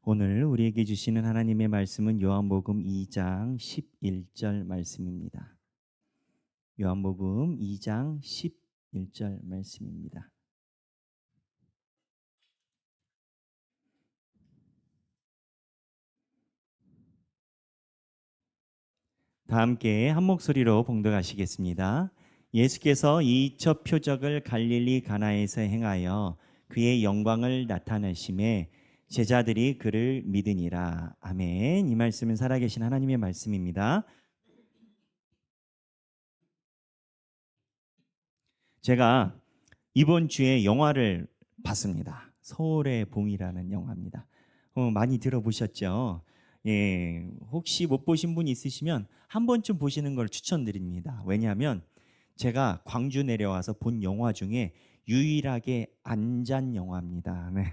오늘 우리에게 주시는 하나님의 말씀은 요한복음 2장 11절 말씀입니다. 요한복음 2장 11절 말씀입니다. 다 함께 한 목소리로 봉독하시겠습니다. 예수께서 이 첫 표적을 갈릴리 가나에서 행하여 그의 영광을 나타내심에 제자들이 그를 믿으니라. 아멘. 이 말씀은 살아계신 하나님의 말씀입니다. 제가 이번 주에 영화를 봤습니다. 서울의 봄이라는 영화입니다. 많이 들어보셨죠? 예, 혹시 못 보신 분 있으시면 한 번쯤 보시는 걸 추천드립니다. 왜냐하면 제가 광주 내려와서 본 영화 중에 유일하게 안 잔 영화입니다. 네.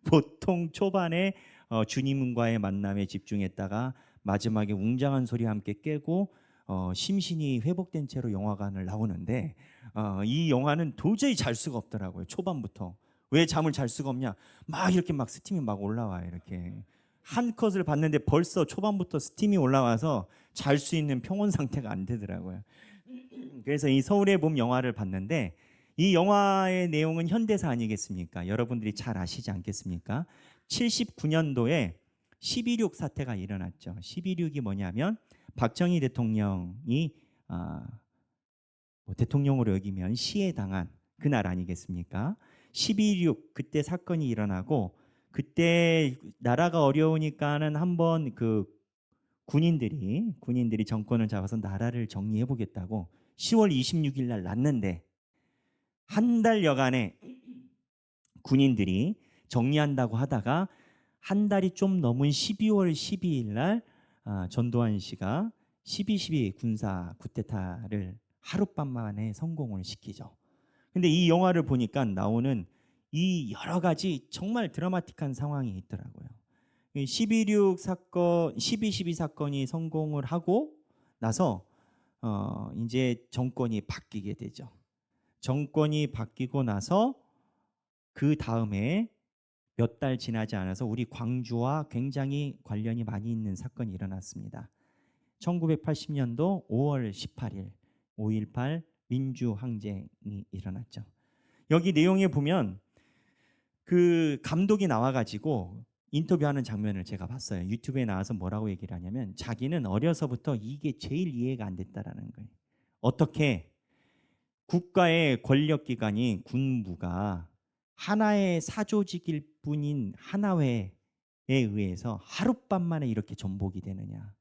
보통 초반에 주님과의 만남에 집중했다가 마지막에 웅장한 소리와 함께 깨고 심신이 회복된 채로 영화관을 나오는데 이 영화는 도저히 잘 수가 없더라고요. 초반부터. 왜 잠을 잘 수가 없냐? 막 이렇게 막 스팀이 막 올라와요. 이렇게 한 컷을 봤는데 벌써 초반부터 스팀이 올라와서 잘 수 있는 평온 상태가 안 되더라고요. 그래서 이 서울의 봄 영화를 봤는데 이 영화의 내용은 현대사 아니겠습니까? 여러분들이 잘 아시지 않겠습니까? 79년도에 12.6 사태가 일어났죠. 12.6이 뭐냐면 박정희 대통령이 대통령으로 여기면 시해당한 그날 아니겠습니까? 12.6 그때 사건이 일어나고 그때 나라가 어려우니까는 한번 그 군인들이 정권을 잡아서 나라를 정리해 보겠다고 10월 26일 날 났는데 한 달여간에 군인들이 정리한다고 하다가 한 달이 좀 넘은 12월 12일 날 전두환 씨가 12.12 군사 쿠데타를 하룻밤 만에 성공을 시키죠. 근데 이 영화를 보니까 나오는 이 여러 가지 정말 드라마틱한 상황이 있더라고요. 12.6 사건, 12.12 사건이 성공을 하고 나서 이제 정권이 바뀌게 되죠. 정권이 바뀌고 나서 그 다음에 몇 달 지나지 않아서 우리 광주와 굉장히 관련이 많이 있는 사건이 일어났습니다. 1980년도 5월 18일 5.18 민주항쟁이 일어났죠. 여기 내용에 보면 그 감독이 나와가지고 인터뷰하는 장면을 제가 봤어요. 유튜브에 나와서 뭐라고 얘기를 하냐면 자기는 어려서부터 이게 제일 이해가 안 됐다라는 거예요. 어떻게 국가의 권력기관인 군부가 하나의 사조직일 뿐인 하나회에 의해서 하룻밤 만에 이렇게 전복이 되느냐.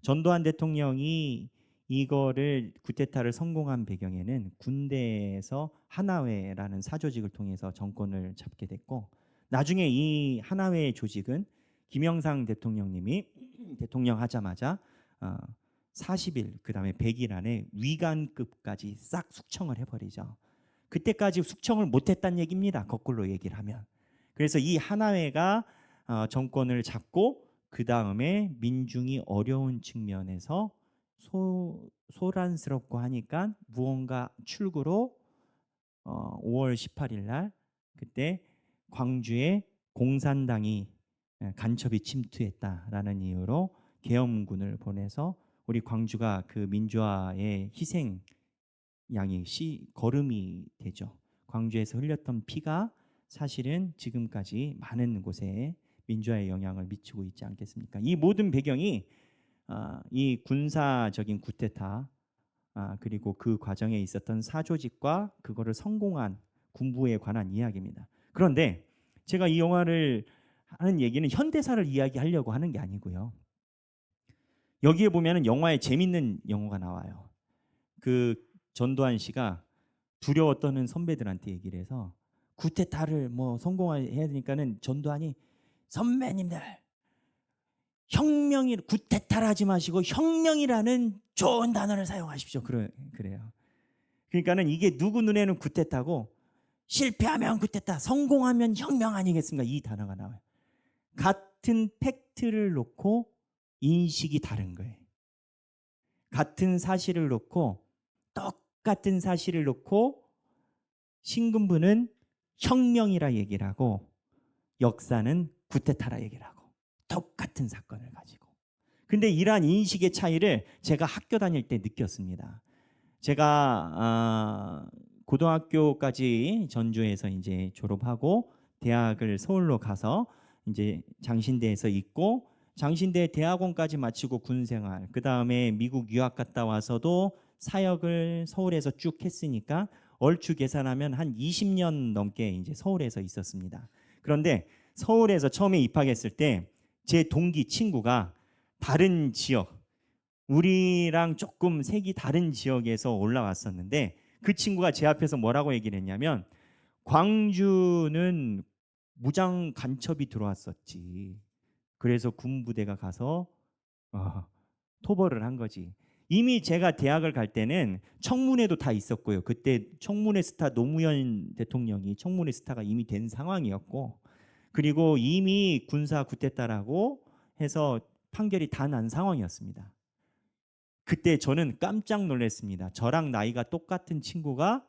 전두환 대통령이 이거를 쿠데타를 성공한 배경에는 군대에서 하나회라는 사조직을 통해서 정권을 잡게 됐고 나중에 이 하나회 조직은 김영삼 대통령님이 대통령 하자마자 40일 그다음에 100일 안에 위관급까지 싹 숙청을 해버리죠. 그때까지 숙청을 못했다는 얘기입니다. 거꾸로 얘기를 하면. 그래서 이 하나회가 정권을 잡고 그 다음에 민중이 어려운 측면에서 소란스럽고 하니까 무언가 출구로 5월 18일 날 그때 광주에 공산당이 간첩이 침투했다라는 이유로 계엄군을 보내서 우리 광주가 그 민주화의 희생 양이 거름이 되죠. 광주에서 흘렸던 피가 사실은 지금까지 많은 곳에 민주화에 영향을 미치고 있지 않겠습니까? 이 모든 배경이 이 군사적인 쿠데타 그리고 그 과정에 있었던 사조직과 그거를 성공한 군부에 관한 이야기입니다. 그런데 제가 이 영화를 하는 얘기는 현대사를 이야기하려고 하는 게 아니고요. 여기에 보면은 영화에 재밌는 영화가 나와요. 그 전두환 씨가 두려워 떠는 선배들한테 얘기를 해서 쿠데타를 뭐 성공해야 되니까는 전두환이 선배님들 혁명이 쿠데타를 하지 마시고 혁명이라는 좋은 단어를 사용하십시오. 그래요. 그러니까는 이게 누구 눈에는 쿠데타고 실패하면 쿠데타, 성공하면 혁명 아니겠습니까? 이 단어가 나와요. 같은 팩트를 놓고 인식이 다른 거예요. 같은 사실을 놓고 똑같은 사실을 놓고 신군부는 혁명이라 얘기를 하고 역사는 구테타라 얘기를 하고 똑같은 사건을 가지고. 근데 이러한 인식의 차이를 제가 학교 다닐 때 느꼈습니다. 제가 고등학교까지 전주에서 이제 졸업하고 대학을 서울로 가서 이제 장신대에서 있고, 장신대 대학원까지 마치고 군생활, 그 다음에 미국 유학 갔다 와서도 사역을 서울에서 쭉 했으니까 얼추 계산하면 한 20년 넘게 이제 서울에서 있었습니다. 그런데 서울에서 처음에 입학했을 때 제 동기 친구가 다른 지역, 우리랑 조금 색이 다른 지역에서 올라왔었는데, 그 친구가 제 앞에서 뭐라고 얘기를 했냐면, 광주는 무장 간첩이 들어왔었지. 그래서 군부대가 가서 토벌을 한 거지. 이미 제가 대학을 갈 때는 청문회도 다 있었고요. 그때 청문회 스타 노무현 대통령이 청문회 스타가 이미 된 상황이었고, 그리고 이미 군사 쿠데타라고 해서 판결이 다 난 상황이었습니다. 그때 저는 깜짝 놀랐습니다. 저랑 나이가 똑같은 친구가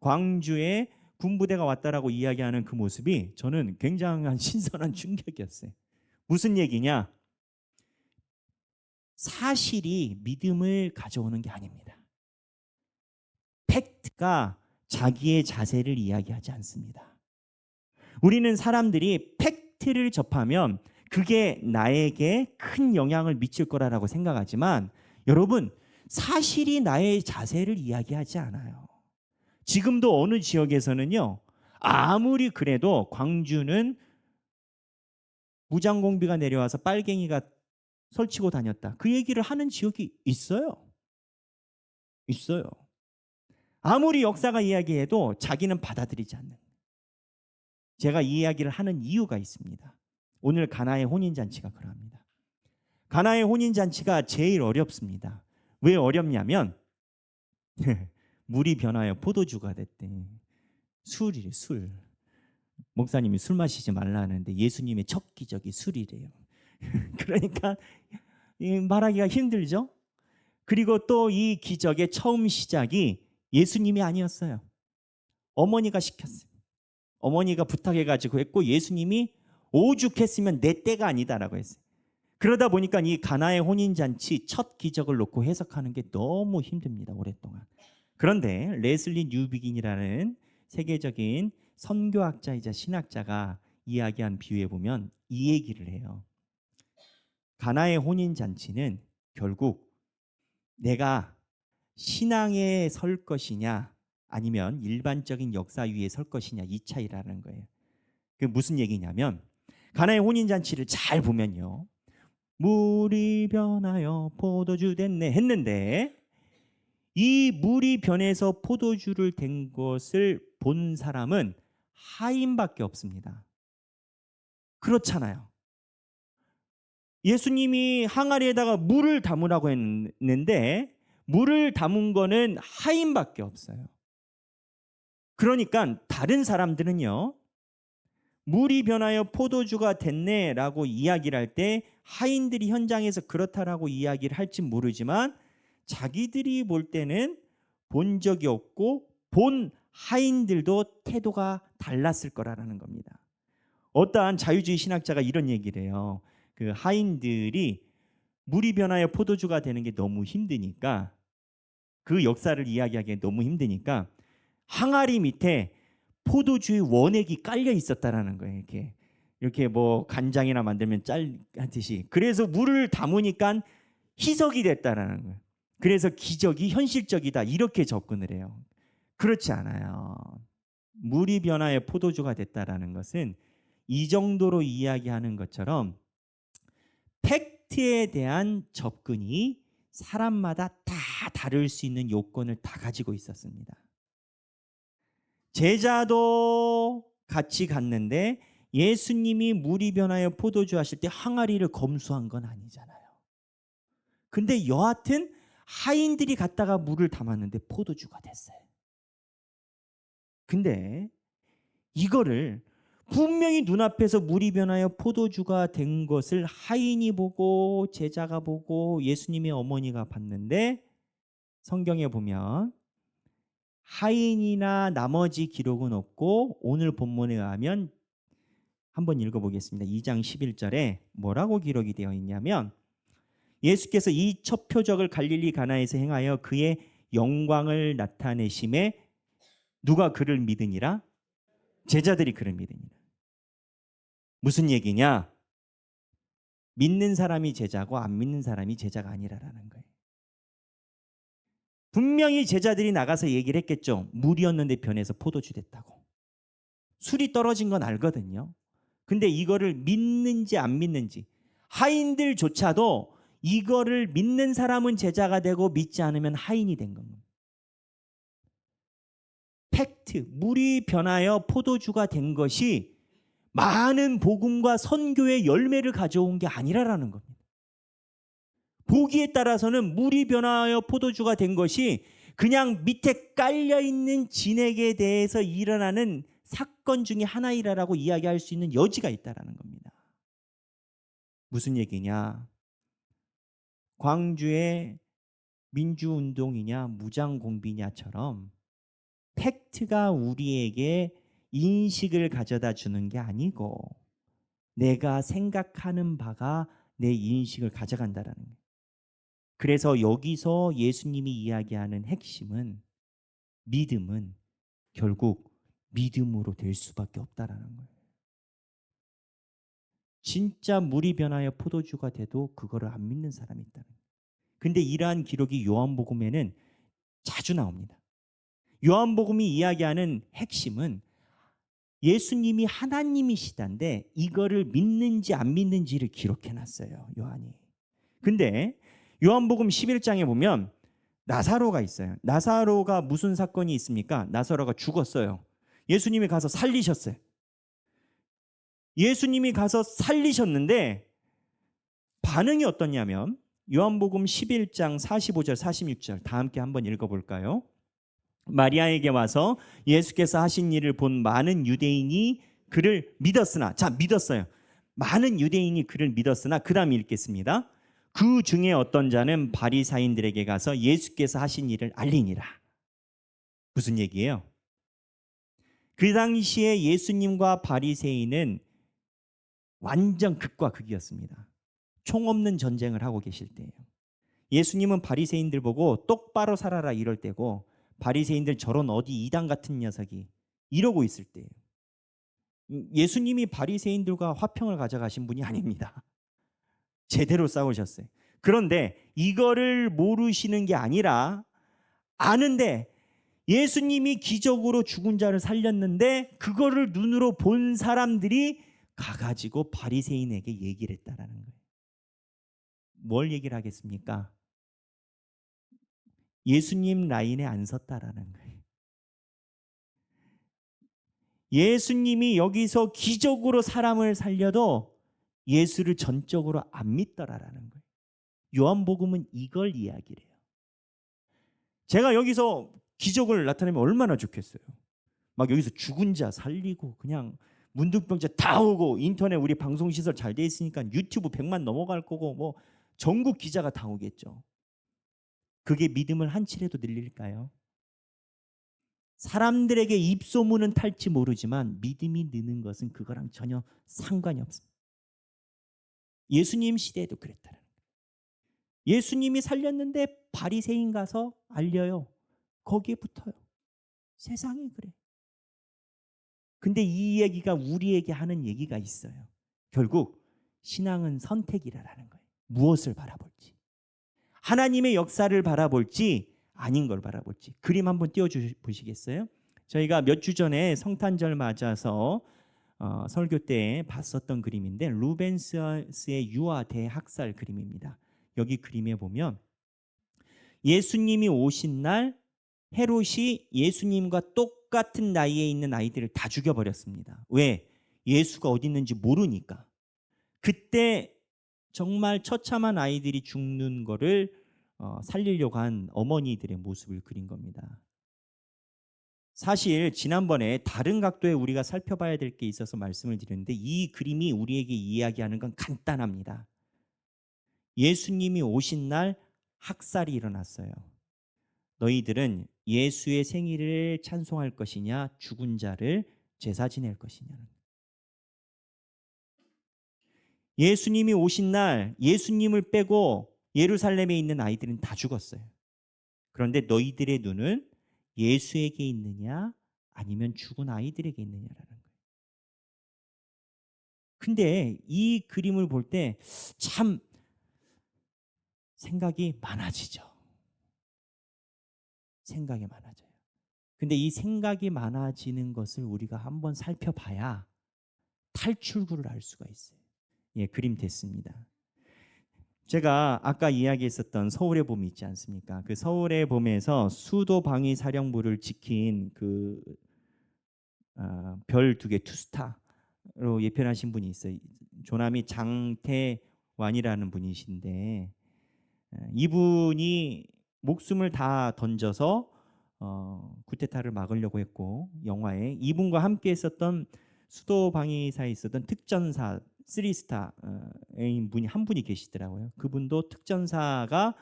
광주에 군부대가 왔다라고 이야기하는 그 모습이 저는 굉장한 신선한 충격이었어요. 무슨 얘기냐? 사실이 믿음을 가져오는 게 아닙니다. 팩트가 자기의 자세를 이야기하지 않습니다. 우리는 사람들이 팩트를 접하면 그게 나에게 큰 영향을 미칠 거라고 생각하지만, 여러분, 사실이 나의 자세를 이야기하지 않아요. 지금도 어느 지역에서는요, 아무리 그래도 광주는 무장공비가 내려와서 빨갱이가 설치고 다녔다, 그 얘기를 하는 지역이 있어요. 있어요. 아무리 역사가 이야기해도 자기는 받아들이지 않는. 제가 이 이야기를 하는 이유가 있습니다. 오늘 가나의 혼인잔치가 그러합니다. 가나의 혼인잔치가 제일 어렵습니다. 왜 어렵냐면 물이 변하여 포도주가 됐대. 술이래, 술. 목사님이 술 마시지 말라는데 예수님의 첫 기적이 술이래요. 그러니까 말하기가 힘들죠. 그리고 또 이 기적의 처음 시작이 예수님이 아니었어요. 어머니가 시켰어요. 어머니가 부탁해가지고 했고, 예수님이 오죽했으면 내 때가 아니다라고 했어요. 그러다 보니까 이 가나의 혼인잔치 첫 기적을 놓고 해석하는 게 너무 힘듭니다, 오랫동안. 그런데 레슬리 뉴비긴이라는 세계적인 선교학자이자 신학자가 이야기한 비유에 보면 이 얘기를 해요. 가나의 혼인잔치는 결국 내가 신앙에 설 것이냐 아니면 일반적인 역사 위에 설 것이냐, 이 차이라는 거예요. 그게 무슨 얘기냐면, 가나의 혼인잔치를 잘 보면요, 물이 변하여 포도주 됐네 했는데, 이 물이 변해서 포도주를 된 것을 본 사람은 하인밖에 없습니다. 그렇잖아요. 예수님이 항아리에다가 물을 담으라고 했는데 물을 담은 거는 하인밖에 없어요. 그러니까 다른 사람들은요, 물이 변하여 포도주가 됐네라고 이야기를 할 때 하인들이 현장에서 그렇다라고 이야기를 할지 모르지만, 자기들이 볼 때는 본 적이 없고 본 하인들도 태도가 달랐을 거라는 겁니다. 어떠한 자유주의 신학자가 이런 얘기를 해요. 그 하인들이 물이 변하여 포도주가 되는 게 너무 힘드니까, 그 역사를 이야기하기에 너무 힘드니까 항아리 밑에 포도주의 원액이 깔려 있었다라는 거예요. 이렇게 뭐 간장이나 만들면 하듯이. 그래서 물을 담으니까 희석이 됐다라는 거예요. 그래서 기적이 현실적이다, 이렇게 접근을 해요. 그렇지 않아요. 물이 변하여 포도주가 됐다라는 것은 이 정도로 이야기하는 것처럼 팩트에 대한 접근이 사람마다 다 다를 수 있는 요건을 다 가지고 있었습니다. 제자도 같이 갔는데 예수님이 물이 변하여 포도주 하실 때 항아리를 검수한 건 아니잖아요. 근데 여하튼 하인들이 갔다가 물을 담았는데 포도주가 됐어요. 근데 이거를 분명히 눈앞에서 물이 변하여 포도주가 된 것을 하인이 보고 제자가 보고 예수님의 어머니가 봤는데, 성경에 보면 하인이나 나머지 기록은 없고 오늘 본문에 의하면 한번 읽어보겠습니다. 2장 11절에 뭐라고 기록이 되어 있냐면 예수께서 이 첫 표적을 갈릴리 가나에서 행하여 그의 영광을 나타내심에 누가 그를 믿으니라? 제자들이 그를 믿으니라. 무슨 얘기냐? 믿는 사람이 제자고 안 믿는 사람이 제자가 아니라라는 거예요. 분명히 제자들이 나가서 얘기를 했겠죠. 물이었는데 변해서 포도주 됐다고. 술이 떨어진 건 알거든요. 근데 이거를 믿는지 안 믿는지, 하인들조차도 이거를 믿는 사람은 제자가 되고 믿지 않으면 하인이 된 겁니다. 팩트, 물이 변하여 포도주가 된 것이 많은 복음과 선교의 열매를 가져온 게 아니라라는 겁니다. 보기에 따라서는 물이 변하여 포도주가 된 것이 그냥 밑에 깔려있는 진액에 대해서 일어나는 사건 중에 하나이라고 이야기할 수 있는 여지가 있다라는 겁니다. 무슨 얘기냐? 광주의 민주운동이냐 무장공비냐처럼 팩트가 우리에게 인식을 가져다 주는 게 아니고 내가 생각하는 바가 내 인식을 가져간다라는 거예요. 그래서 여기서 예수님이 이야기하는 핵심은 믿음은 결국 믿음으로 될 수밖에 없다라는 거예요. 진짜 물이 변하여 포도주가 돼도 그거를 안 믿는 사람이 있다는 거예요. 근데 이러한 기록이 요한복음에는 자주 나옵니다. 요한복음이 이야기하는 핵심은 예수님이 하나님이시단데 이거를 믿는지 안 믿는지를 기록해놨어요, 요한이. 근데 요한복음 11장에 보면 나사로가 있어요. 나사로가 무슨 사건이 있습니까? 나사로가 죽었어요. 예수님이 가서 살리셨어요. 예수님이 가서 살리셨는데 반응이 어떻냐면 요한복음 11장 45절 46절 다 함께 한번 읽어볼까요? 마리아에게 와서 예수께서 하신 일을 본 많은 유대인이 그를 믿었으나, 자, 믿었어요. 많은 유대인이 그를 믿었으나 그 다음 읽겠습니다. 그 중에 어떤 자는 바리사인들에게 가서 예수께서 하신 일을 알리니라. 무슨 얘기예요? 그 당시에 예수님과 바리새인은 완전 극과 극이었습니다. 총 없는 전쟁을 하고 계실 때예요. 예수님은 바리새인들 보고 똑바로 살아라 이럴 때고 바리새인들 저런 어디 이단 같은 녀석이 이러고 있을 때예요. 예수님이 바리새인들과 화평을 가져가신 분이 아닙니다. 제대로 싸우셨어요. 그런데 이거를 모르시는 게 아니라 아는데 예수님이 기적으로 죽은 자를 살렸는데 그거를 눈으로 본 사람들이 가가지고 바리새인에게 얘기를 했다라는 거예요. 뭘 얘기를 하겠습니까? 예수님 라인에 안 섰다라는 거예요. 예수님이 여기서 기적으로 사람을 살려도 예수를 전적으로 안 믿더라라는 거예요. 요한복음은 이걸 이야기를 해요. 제가 여기서 기적을 나타내면 얼마나 좋겠어요. 막 여기서 죽은 자 살리고 그냥 문둥병자 다 오고 인터넷 우리 방송시설 잘 돼 있으니까 유튜브 100만 넘어갈 거고 뭐 전국 기자가 다 오겠죠. 그게 믿음을 한치라도 늘릴까요? 사람들에게 입소문은 탈지 모르지만 믿음이 느는 것은 그거랑 전혀 상관이 없습니다. 예수님 시대에도 그랬다는 거예요. 예수님이 살렸는데 바리새인 가서 알려요. 거기에 붙어요. 세상이 그래. 근데 이 얘기가 우리에게 하는 얘기가 있어요. 결국 신앙은 선택이라는 거예요. 무엇을 바라볼지. 하나님의 역사를 바라볼지 아닌 걸 바라볼지. 그림 한번 띄워보시겠어요? 저희가 몇 주 전에 성탄절 맞아서 설교 때 봤었던 그림인데 루벤스의 유아 대학살 그림입니다. 여기 그림에 보면 예수님이 오신 날 헤롯이 예수님과 똑같은 나이에 있는 아이들을 다 죽여버렸습니다. 왜? 예수가 어디 있는지 모르니까. 그때 정말 처참한 아이들이 죽는 거를 살리려고 한 어머니들의 모습을 그린 겁니다. 사실 지난번에 다른 각도에 우리가 살펴봐야 될 게 있어서 말씀을 드렸는데 이 그림이 우리에게 이야기하는 건 간단합니다. 예수님이 오신 날 학살이 일어났어요. 너희들은 예수의 생일을 찬송할 것이냐 죽은 자를 제사 지낼 것이냐. 예수님이 오신 날 예수님을 빼고 예루살렘에 있는 아이들은 다 죽었어요. 그런데 너희들의 눈은 예수에게 있느냐 아니면 죽은 아이들에게 있느냐라는 거예요. 근데 이 그림을 볼 때 참 생각이 많아지죠. 생각이 많아져요. 근데 이 생각이 많아지는 것을 우리가 한번 살펴봐야 탈출구를 알 수가 있어요. 예, 그림 됐습니다. 제가 아까 이야기했었던 서울의 봄이 있지 않습니까? 그 서울의 봄에서 수도 방위 사령부를 지킨 그 별 두 개 투스타로 예편하신 분이 있어요. 조남이 장태완이라는 분이신데 이분이 목숨을 다 던져서 쿠데타를 막으려고 했고, 영화에 이분과 함께 했었던 수도 방위사에 있었던 특전사 3스타인 분이 한 분이 계시더라고요. 그분도 특전사가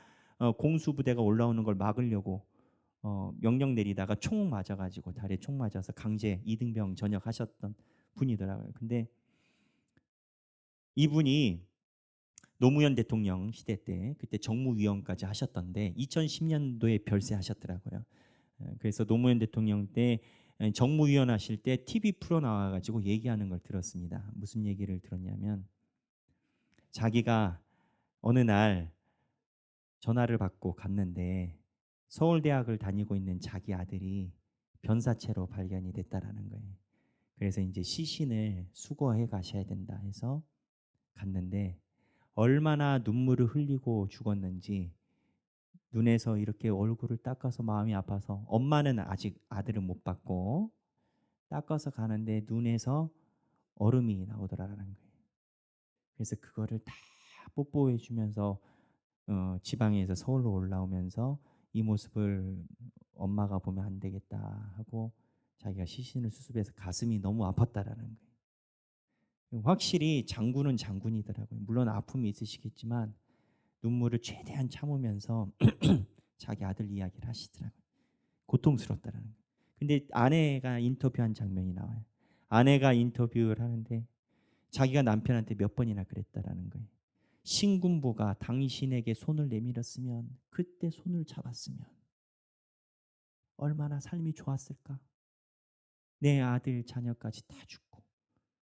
공수부대가 올라오는 걸 막으려고 명령 내리다가 총 맞아가지고 다리에 총 맞아서 강제 이등병 전역하셨던 분이더라고요. 근데 이분이 노무현 대통령 시대 때 그때 정무위원까지 하셨던데 2010년도에 별세하셨더라고요. 그래서 노무현 대통령 때 정무위원 하실 때 TV 프로 나와가지고 얘기하는 걸 들었습니다. 무슨 얘기를 들었냐면 자기가 어느 날 전화를 받고 갔는데 서울대학을 다니고 있는 자기 아들이 변사체로 발견이 됐다라는 거예요. 그래서 이제 시신을 수거해 가셔야 된다 해서 갔는데 얼마나 눈물을 흘리고 죽었는지 눈에서 이렇게 얼굴을 닦아서 마음이 아파서, 엄마는 아직 아들을 못 봤고 닦아서 가는데 눈에서 얼음이 나오더라라는 거예요. 그래서 그거를 다 뽀뽀해 주면서 지방에서 서울로 올라오면서 이 모습을 엄마가 보면 안 되겠다 하고 자기가 시신을 수습해서 가슴이 너무 아팠다라는 거예요. 확실히 장군은 장군이더라고요. 물론 아픔이 있으시겠지만 눈물을 최대한 참으면서 자기 아들 이야기를 하시더라고요. 고통스럽다라는 거예요. 근데 아내가 인터뷰한 장면이 나와요. 아내가 인터뷰를 하는데 자기가 남편한테 몇 번이나 그랬다라는 거예요. 신군부가 당신에게 손을 내밀었으면, 그때 손을 잡았으면 얼마나 삶이 좋았을까. 내 아들 자녀까지 다 죽고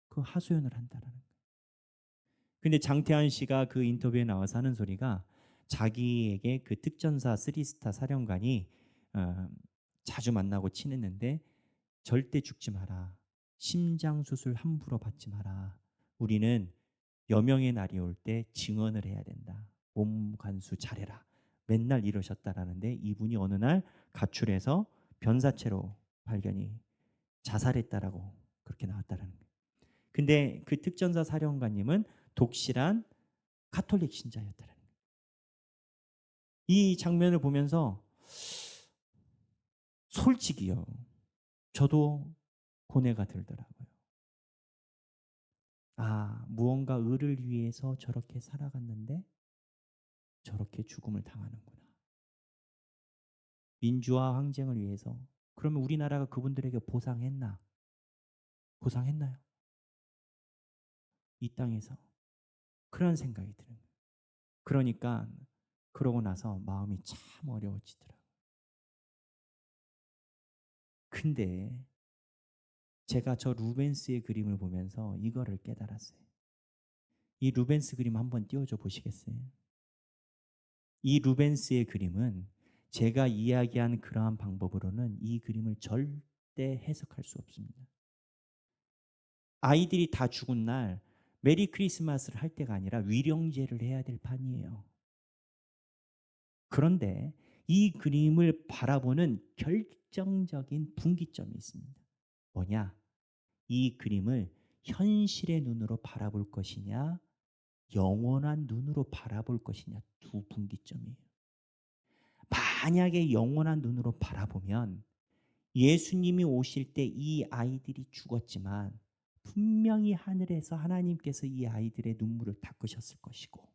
그 하소연을 한다라는 거예요. 근데 장태환 씨가 그 인터뷰에 나와서 하는 소리가 자기에게 그 특전사 3스타 사령관이 자주 만나고 친했는데 절대 죽지 마라. 심장 수술 함부로 받지 마라. 우리는 여명의 날이 올 때 증언을 해야 된다. 몸 간수 잘해라. 맨날 이러셨다라는데 이분이 어느 날 가출해서 변사체로 발견이 자살했다라고 그렇게 나왔다라는 거예요. 근데 그 특전사 사령관님은 독실한 가톨릭 신자였다라는 거예요. 이 장면을 보면서 솔직히요, 저도 고뇌가 들더라고요. 아, 무언가 의를 위해서 저렇게 살아갔는데 저렇게 죽음을 당하는구나. 민주화 항쟁을 위해서. 그러면 우리나라가 그분들에게 보상했나? 보상했나요? 이 땅에서. 그런 생각이 드는 거예요. 그러니까 그러고 나서 마음이 참 어려워지더라고요. 근데 제가 저 루벤스의 그림을 보면서 이거를 깨달았어요. 이 루벤스 그림 한번 띄워줘 보시겠어요? 이 루벤스의 그림은 제가 이야기한 그러한 방법으로는 이 그림을 절대 해석할 수 없습니다. 아이들이 다 죽은 날 메리 크리스마스를 할 때가 아니라 위령제를 해야 될 판이에요. 그런데 이 그림을 바라보는 결정적인 분기점이 있습니다. 뭐냐? 이 그림을 현실의 눈으로 바라볼 것이냐, 영원한 눈으로 바라볼 것이냐, 두 분기점이에요. 만약에 영원한 눈으로 바라보면 예수님이 오실 때 이 아이들이 죽었지만 분명히 하늘에서 하나님께서 이 아이들의 눈물을 닦으셨을 것이고,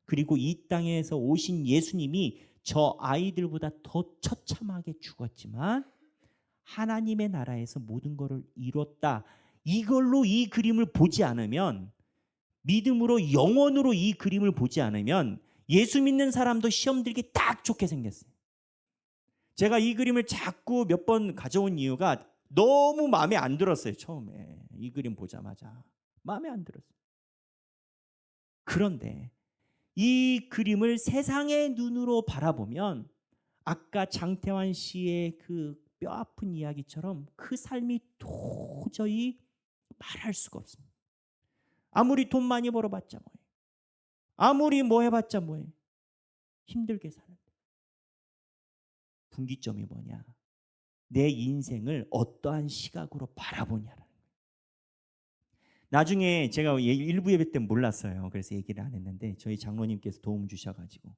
그리고 이 땅에서 오신 예수님이 저 아이들보다 더 처참하게 죽었지만 하나님의 나라에서 모든 것을 이뤘다. 이걸로 이 그림을 보지 않으면 믿음으로 영원으로 이 그림을 보지 않으면 예수 믿는 사람도 시험 들기 딱 좋게 생겼어요. 제가 이 그림을 자꾸 몇 번 가져온 이유가 너무 마음에 안 들었어요. 처음에 이 그림 보자마자 마음에 안 들었어요. 그런데 이 그림을 세상의 눈으로 바라보면 아까 장태환 씨의 그 뼈아픈 이야기처럼 그 삶이 도저히 말할 수가 없습니다. 아무리 돈 많이 벌어봤자 뭐예요. 아무리 뭐 해봤자 뭐예요. 힘들게 사는데. 분기점이 뭐냐. 내 인생을 어떠한 시각으로 바라보냐라는 거예요. 나중에 제가 일부 예배 때 몰랐어요. 그래서 얘기를 안 했는데 저희 장로님께서 도움 주셔가지고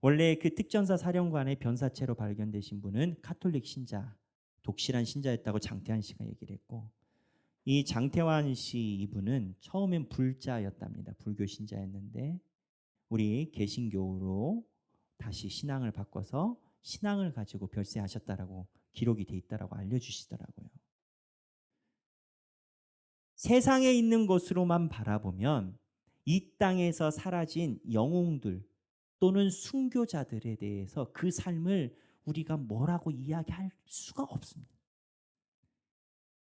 원래 그 특전사 사령관의 변사체로 발견되신 분은 카톨릭 신자, 독실한 신자였다고 장태환 씨가 얘기를 했고 이 장태환 씨 이분은 처음엔 불자였답니다. 불교 신자였는데 우리 개신교로 다시 신앙을 바꿔서 신앙을 가지고 별세하셨다라고 기록이 돼 있다라고 알려주시더라고요. 세상에 있는 것으로만 바라보면 이 땅에서 사라진 영웅들 또는 순교자들에 대해서 그 삶을 우리가 뭐라고 이야기할 수가 없습니다.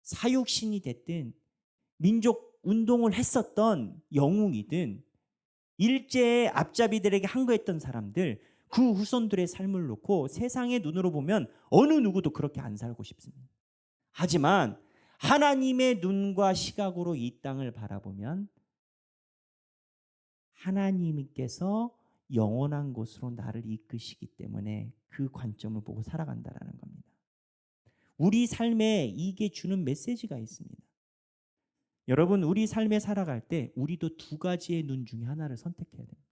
사육신이 됐든 민족 운동을 했었던 영웅이든 일제의 앞잡이들에게 항거했던 사람들 그 후손들의 삶을 놓고 세상의 눈으로 보면 어느 누구도 그렇게 안 살고 싶습니다. 하지만 하나님의 눈과 시각으로 이 땅을 바라보면 하나님께서 영원한 곳으로 나를 이끄시기 때문에 그 관점을 보고 살아간다라는 겁니다. 우리 삶에 이게 주는 메시지가 있습니다. 여러분 우리 삶에 살아갈 때 우리도 두 가지의 눈 중에 하나를 선택해야 됩니다.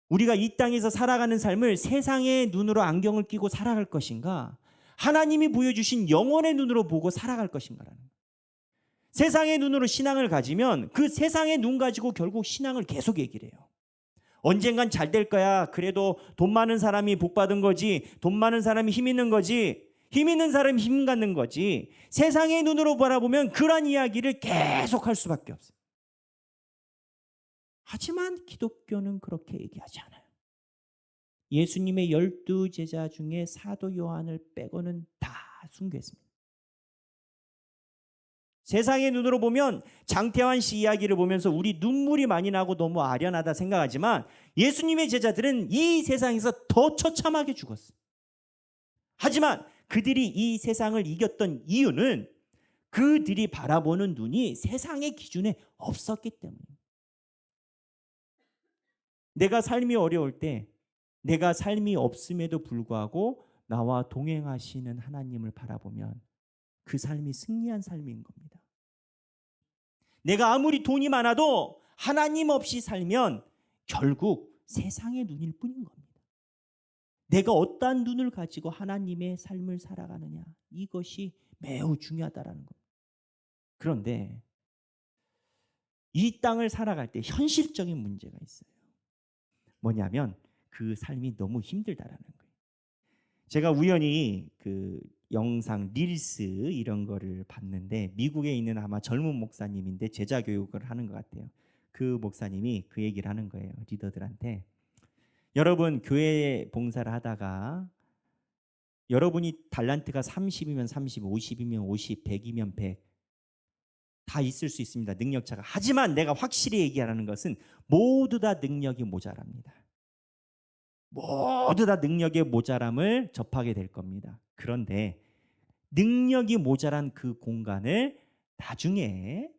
우리가 이 땅에서 살아가는 삶을 세상의 눈으로 안경을 끼고 살아갈 것인가 하나님이 보여주신 영원의 눈으로 보고 살아갈 것인가라는 거예요. 세상의 눈으로 신앙을 가지면 그 세상의 눈 가지고 결국 신앙을 계속 얘기를 해요. 언젠간 잘 될 거야. 그래도 돈 많은 사람이 복 받은 거지. 돈 많은 사람이 힘 있는 거지. 힘 있는 사람이 힘 갖는 거지. 세상의 눈으로 바라보면 그런 이야기를 계속 할 수밖에 없어요. 하지만 기독교는 그렇게 얘기하지 않아요. 예수님의 12제자 중에 사도 요한을 빼고는 다 순교했습니다. 세상의 눈으로 보면 장태환 씨 이야기를 보면서 우리 눈물이 많이 나고 너무 아련하다 생각하지만 예수님의 제자들은 이 세상에서 더 처참하게 죽었어요. 하지만 그들이 이 세상을 이겼던 이유는 그들이 바라보는 눈이 세상의 기준에 없었기 때문입니다. 내가 삶이 어려울 때 내가 삶이 없음에도 불구하고 나와 동행하시는 하나님을 바라보면 그 삶이 승리한 삶인 겁니다. 내가 아무리 돈이 많아도 하나님 없이 살면 결국 세상의 눈일 뿐인 겁니다. 내가 어떠한 눈을 가지고 하나님의 삶을 살아가느냐 이것이 매우 중요하다라는 겁니다. 그런데 이 땅을 살아갈 때 현실적인 문제가 있어요. 뭐냐면 그 삶이 너무 힘들다라는 거예요. 제가 우연히 그 영상 릴스 이런 거를 봤는데 미국에 있는 아마 젊은 목사님인데 제자 교육을 하는 것 같아요. 그 목사님이 그 얘기를 하는 거예요. 리더들한테. 여러분 교회 봉사를 하다가 여러분이 달란트가 30이면 30, 50이면 50, 100이면 100 다 있을 수 있습니다. 능력차가. 하지만 내가 확실히 얘기하는 것은 모두 다 능력이 모자랍니다. 모두 다 능력의 모자람을 접하게 될 겁니다. 그런데 능력이 모자란 그 공간을 나중에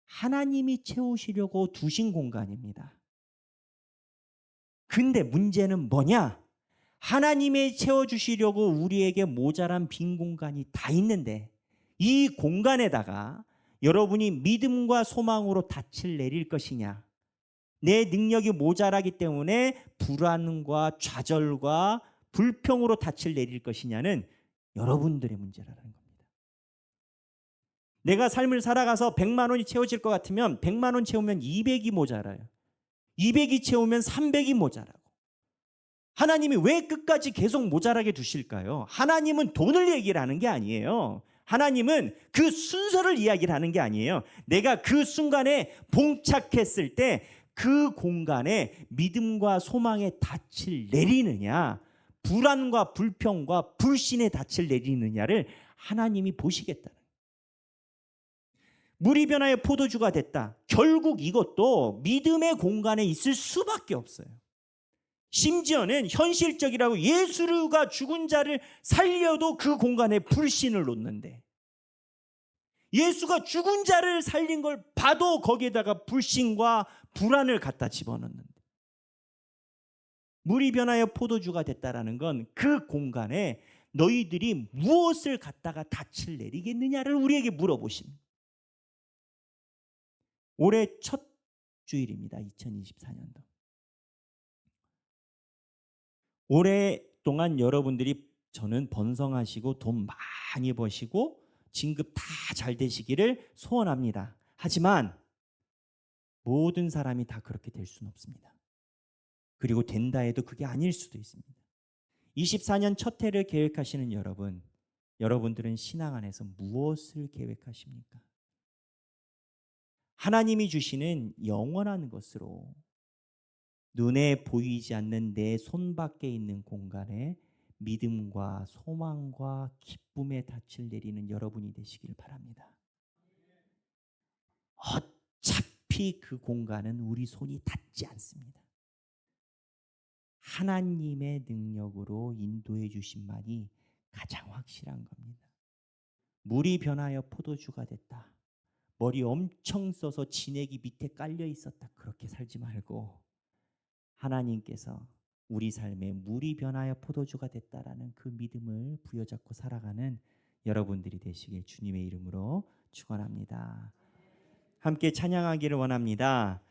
하나님이 채우시려고 두신 공간입니다. 근데 문제는 뭐냐? 하나님이 채워주시려고 우리에게 모자란 빈 공간이 다 있는데 이 공간에다가 여러분이 믿음과 소망으로 닻을 내릴 것이냐, 내 능력이 모자라기 때문에 불안과 좌절과 불평으로 닻을 내릴 것이냐는 여러분들의 문제라는 겁니다. 내가 삶을 살아가서 100만 원이 채워질 것 같으면 100만 원 채우면 200이 모자라요. 200이 채우면 300이 모자라고. 하나님이 왜 끝까지 계속 모자라게 두실까요? 하나님은 돈을 얘기를 하는 게 아니에요. 하나님은 그 순서를 이야기를 하는 게 아니에요. 내가 그 순간에 봉착했을 때 그 공간에 믿음과 소망의 닻을 내리느냐, 불안과 불평과 불신의 닻을 내리느냐를 하나님이 보시겠다는. 물이 변하여 포도주가 됐다. 결국 이것도 믿음의 공간에 있을 수밖에 없어요. 심지어는 현실적이라고 예수가 죽은 자를 살려도 그 공간에 불신을 놓는데, 예수가 죽은 자를 살린 걸 봐도 거기에다가 불신과 불안을 갖다 집어넣는데, 물이 변하여 포도주가 됐다라는 건 그 공간에 너희들이 무엇을 갖다가 닻을 내리겠느냐를 우리에게 물어보십니다. 올해 첫 주일입니다. 2024년도. 오랫동안 여러분들이 저는 번성하시고 돈 많이 버시고 진급 다 잘 되시기를 소원합니다. 하지만 모든 사람이 다 그렇게 될 수는 없습니다. 그리고 된다 해도 그게 아닐 수도 있습니다. 24년 첫 해를 계획하시는 여러분들은 신앙 안에서 무엇을 계획하십니까? 하나님이 주시는 영원한 것으로 눈에 보이지 않는 내 손밖에 있는 공간에 믿음과 소망과 기쁨의 닻을 내리는 여러분이 되시길 바랍니다. 어차피 그 공간은 우리 손이 닿지 않습니다. 하나님의 능력으로 인도해 주심만이 가장 확실한 겁니다. 물이 변하여 포도주가 됐다. 머리 엄청 써서 진액이 밑에 깔려 있었다. 그렇게 살지 말고 하나님께서 우리 삶에 물이 변하여 포도주가 됐다라는 그 믿음을 부여잡고 살아가는 여러분들이 되시길 주님의 이름으로 축원합니다. 함께 찬양하기를 원합니다.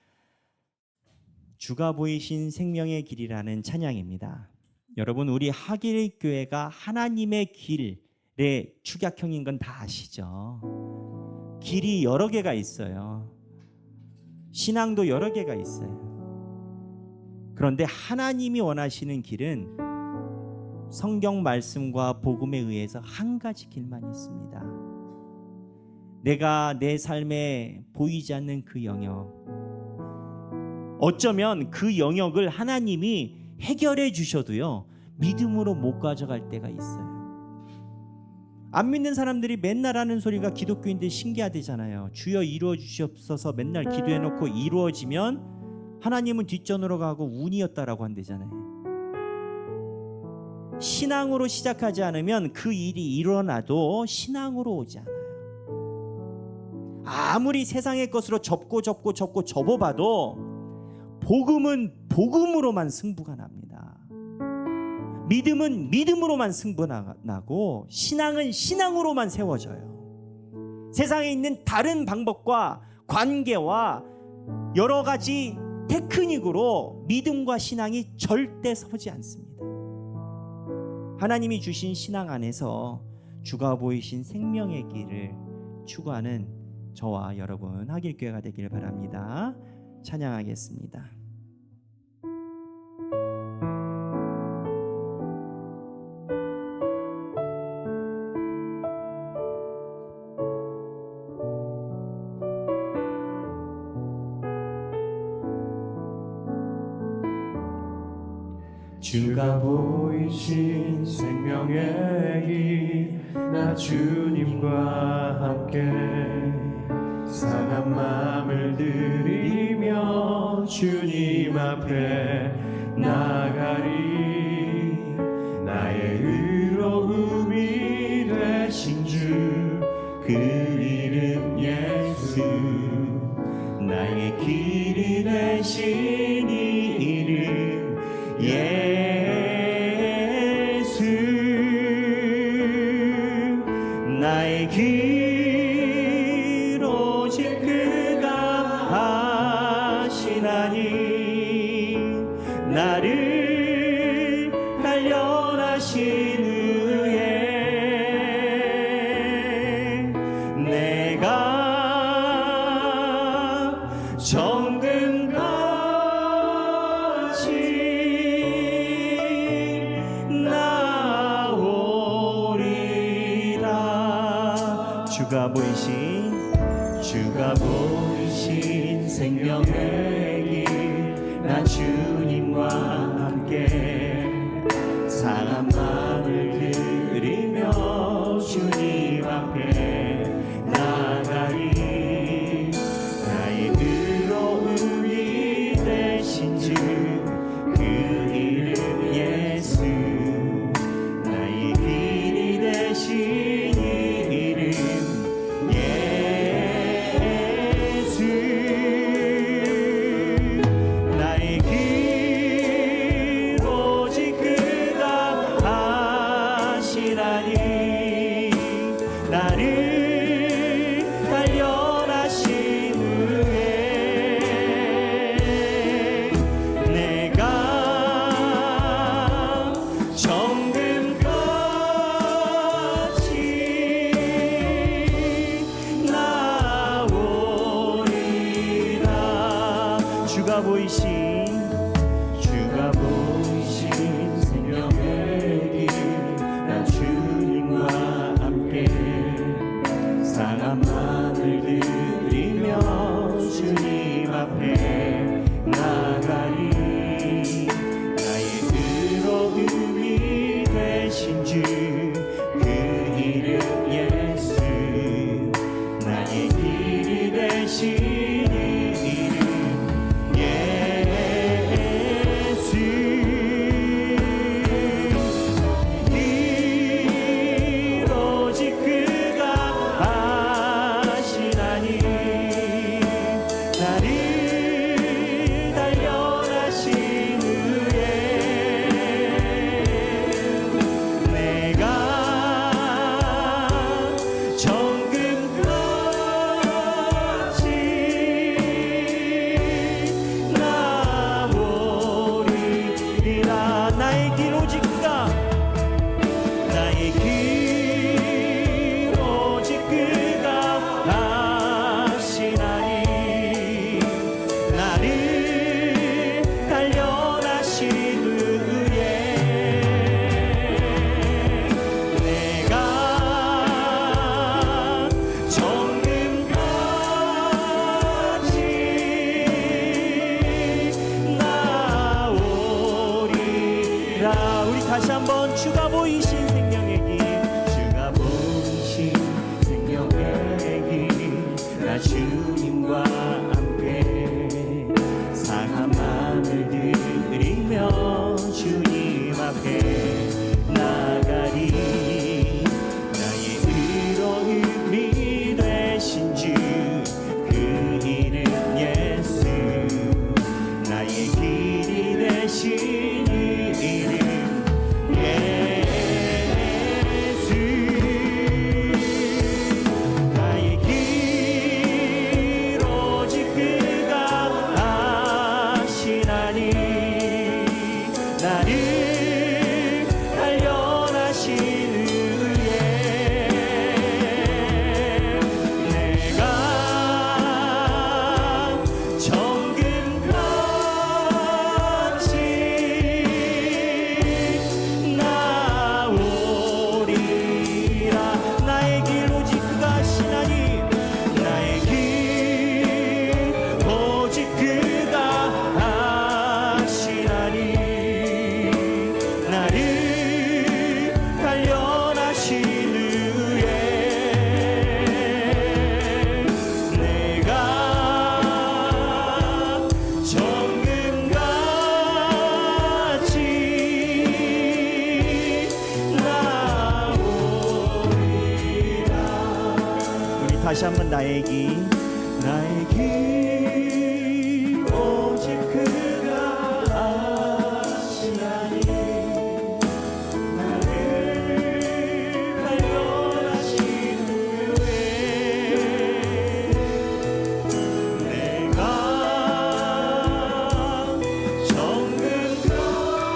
주가 보이신 생명의 길이라는 찬양입니다. 여러분, 우리 하길교회가 하나님의 길의 축약형인 건 다 아시죠? 길이 여러 개가 있어요. 신앙도 여러 개가 있어요. 그런데 하나님이 원하시는 길은 성경 말씀과 복음에 의해서 한 가지 길만 있습니다. 내가 내 삶에 보이지 않는 그 영역, 어쩌면 그 영역을 하나님이 해결해 주셔도요, 믿음으로 못 가져갈 때가 있어요. 안 믿는 사람들이 맨날 하는 소리가 기독교인들 신기하대잖아요. 주여 이루어 주시옵소서 맨날 기도해놓고 이루어지면 하나님은 뒷전으로 가고 운이었다라고 한대잖아요. 신앙으로 시작하지 않으면 그 일이 일어나도 신앙으로 오지 않아요. 아무리 세상의 것으로 접어봐도 복음은 복음으로만 승부가 납니다. 믿음은 믿음으로만 승부가 나고 신앙은 신앙으로만 세워져요. 세상에 있는 다른 방법과 관계와 여러 가지 테크닉으로 믿음과 신앙이 절대 서지 않습니다. 하나님이 주신 신앙 안에서 주가 보이신 생명의 길을 추구하는 저와 여러분 하길교회가 되기를 바랍니다. 찬양하겠습니다. 주가 보이신 생명의 길, 나 주님과 함께 상한 마음을 들이며 주님 앞에 나가리. 나의 의로움이 되신 주, 그 이름 예수. 나의 길이 되신 이 이름 예수. 나의 길 오직 그가 하시나니 나를 단련하신 후에 내가 정금같이 나오리라. 주가 보이신 생명의 길, 나 주님과 함께 상한 마음을 드리며 주님 앞에 나가리. 나의 의로움이 되신 주 그 이름 예수, 나의 길이 되신 이름 예수. 나의 길 오직 그가 하시나니, 나를 단련하신 후에 내가 정금같이 나오리라. 주가 보이신 생명의 길, 나 주님과 함께 상한 마음을 드리며 주님 앞에 나가리. 나의 의로움이 되신 주 그 이름 예수, 나의 길이 되신 이름 예수. 길 오직 그가 하시나니, 나를 단련하신 후에 내가 정금같이 나오리라. 나의 길 오직 그가, 나의 길 오직 그가 하시나니, 나를 단련하신 후에 내가 정금같이 나오리라. 우리 다시 한번 주가 보이신 생명의 길, 주가 보이신 생명의 길, 나 주님과 함께 상한 마음을 드리며 주님 앞에 나가리. 나의 의로움이 되신 주 그 이름 예수, 나의 길이 되신 이름 예수. 나의 길 오직 그가 하시나니, 나를 단련하신 후에 내가 정금같이 나오리라. 나의 길 오직 그가 하시나니, 나의 길 오직 그가 하시나니, 나를 단련하신 후에 내가 정금같이 나오리라. 우리 다시 한번 나의 길 오직 그가 하시나니, 나를 단련하신 후에 내가 정금같이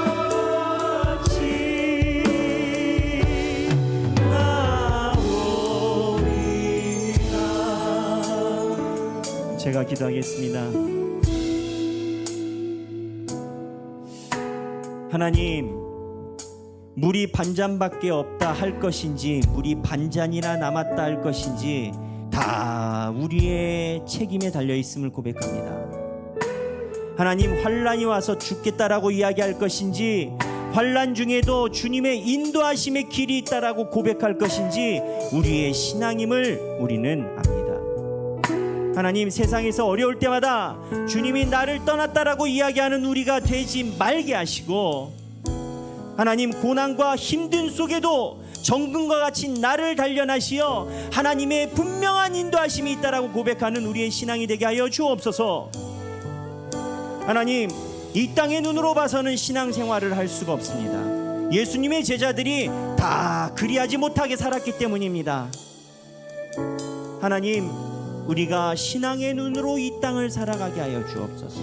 나오리라. 제가 기도하겠습니다. 하나님, 물이 반잔밖에 없다 할 것인지, 물이 반잔이나 남았다 할 것인지 다 우리의 책임에 달려 있음을 고백합니다. 하나님, 환란이 와서 죽겠다라고 이야기할 것인지, 환란 중에도 주님의 인도하심의 길이 있다라고 고백할 것인지 우리의 신앙임을 우리는 압니다. 하나님, 세상에서 어려울 때마다 주님이 나를 떠났다라고 이야기하는 우리가 되지 말게 하시고, 하나님, 고난과 힘든 속에도 정금과 같이 나를 단련하시어 하나님의 분명한 인도하심이 있다라고 고백하는 우리의 신앙이 되게 하여 주옵소서. 하나님, 이 땅의 눈으로 봐서는 신앙생활을 할 수가 없습니다. 예수님의 제자들이 다 그리하지 못하게 살았기 때문입니다. 하나님, 우리가 신앙의 눈으로 이 땅을 살아가게 하여 주옵소서.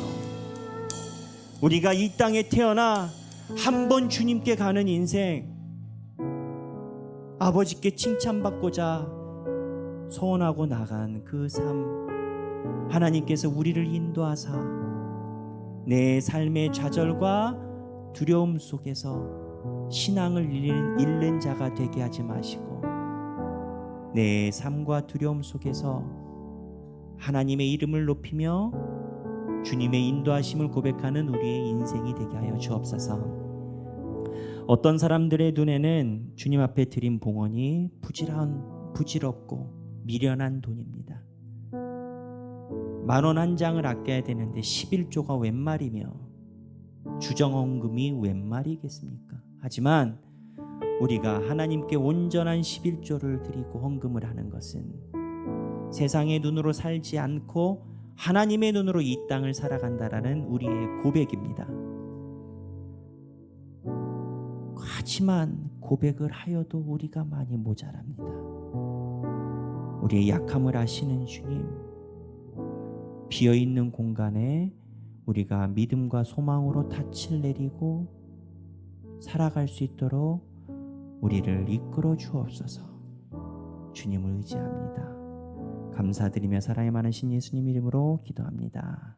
우리가 이 땅에 태어나 한 번 주님께 가는 인생, 아버지께 칭찬받고자 소원하고 나간 그 삶, 하나님께서 우리를 인도하사 내 삶의 좌절과 두려움 속에서 신앙을 잃는 자가 되게 하지 마시고, 내 삶과 두려움 속에서 하나님의 이름을 높이며 주님의 인도하심을 고백하는 우리의 인생이 되게 하여 주옵소서. 어떤 사람들의 눈에는 주님 앞에 드린 봉헌이 부질없고 미련한 돈입니다. 10,000원 한 장을 아껴야 되는데 11조가 웬 말이며 주정헌금이 웬 말이겠습니까? 하지만 우리가 하나님께 온전한 11조를 드리고 헌금을 하는 것은 세상의 눈으로 살지 않고 하나님의 눈으로 이 땅을 살아간다라는 우리의 고백입니다. 하지만 고백을 하여도 우리가 많이 모자랍니다. 우리의 약함을 아시는 주님, 비어있는 공간에 우리가 믿음과 소망으로 닻을 내리고 살아갈 수 있도록 우리를 이끌어 주옵소서. 주님을 의지합니다. 감사드리며 사랑이 많으신 예수님 이름으로 기도합니다.